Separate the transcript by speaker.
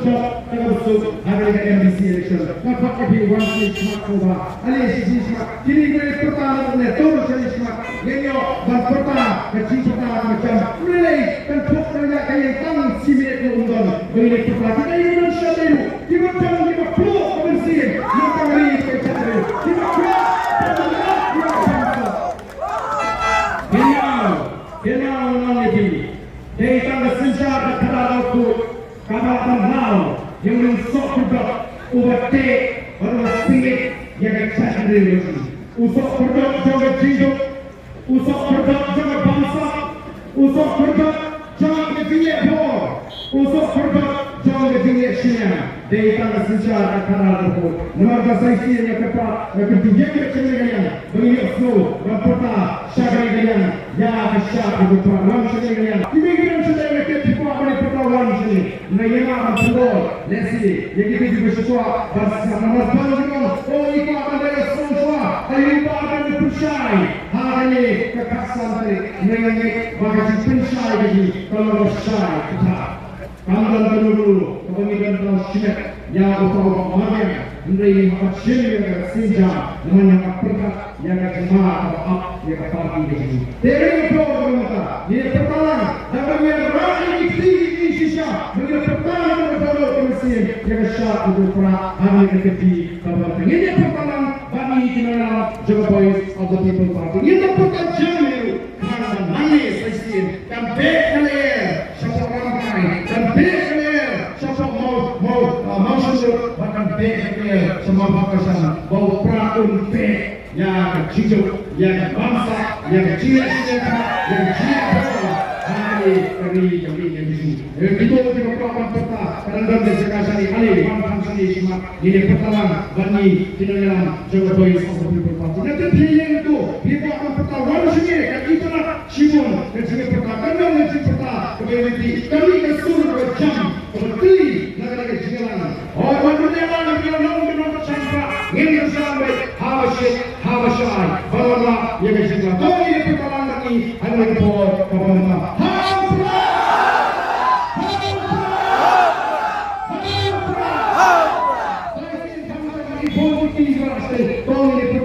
Speaker 1: job termasuk hari MBC election. Nampak everyone is smart over. Ali si smart. Kini kita pertama ni terus jadi smart. Genyo dan pertama kecil pertama macam relay dan pokoknya kayak tang simet undang. Begini pertama kita Indonesia dulu. Kita jangan kita pro MBC. Kita hari kita cari. Kita pro. Kenal nanti. Dari tangga sejarah kerana aku kabarkan now yang mensok juga overtake orang singit yang akan revolusi. Usok produk jangan jidup, usok produk jangan bangsa, usok produk jangan ketinggian bor, usok produk jangan ketinggian China. Dari tangga sejarah kerana aku menurut saya yang keempat yang ketiga kecilnya begini flow rapota syariah ya syariah itu program syariah imigran syariah itu apa program syariah naya betul nasi yang kita juga sesuatu bersama bersama oh itu akan ada sesuatu ayo akan dipercayai hari ini kekasih dari naya bagi percaya lagi kalau percaya kita Kamdan dulu, kemudian dalam syiat yang utama orangnya menjadi hasil yang senja, namanya perkat yang jemaah atau up yang parti di sini. Dari program kita, ini pertama, dapat yang rakyat di Indonesia, menjadi pertama bersama komisi yang syak untuk para ahli kerja kabupaten. Ini pertama bagi kita Jokowi of the People Party. Ini pertama jamin karena manis sistem dan baik kalian. Dan benar siapa mau susul bahkan benar semua bangsa bau praun yang kecil yang bangsa yang kecil yang hari yang di sini itu juga program peta karena dan sekali kali bangsa sini semua ini pertama bagi tindakan Jokowi seperti berpatu nanti dia itu kita akan peta walau sini kan itulah Simon dan sini peta kan nanti peta kemudian kami kesuruh jam seperti negara jalan orang berjalan dengan sampah ingin sampai Habashai bahwa yang jalan oh ini pertama lagi ada report pemerintah Politik